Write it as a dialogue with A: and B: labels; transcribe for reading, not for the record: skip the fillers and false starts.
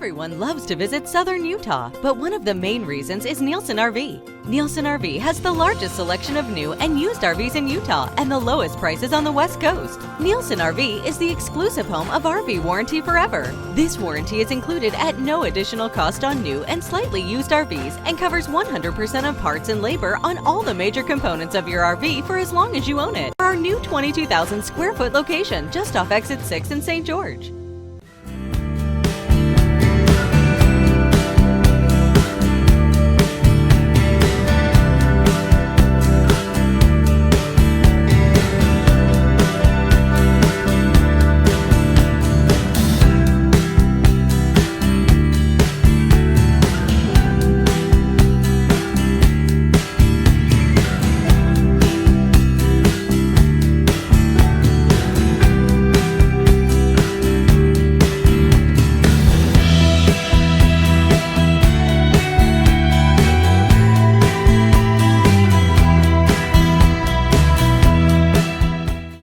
A: Everyone loves to visit southern Utah, but one of the main reasons is Nielsen RV. Nielsen RV has the largest selection of new and used RVs in Utah and the lowest prices on the West Coast. Nielsen RV is the exclusive home of RV Warranty Forever. This warranty is included at no additional cost on new and slightly used RVs and covers 100% of parts and labor on all the major components of your RV for as long as you own it. Our new 22,000 square foot location just off Exit 6 in St. George.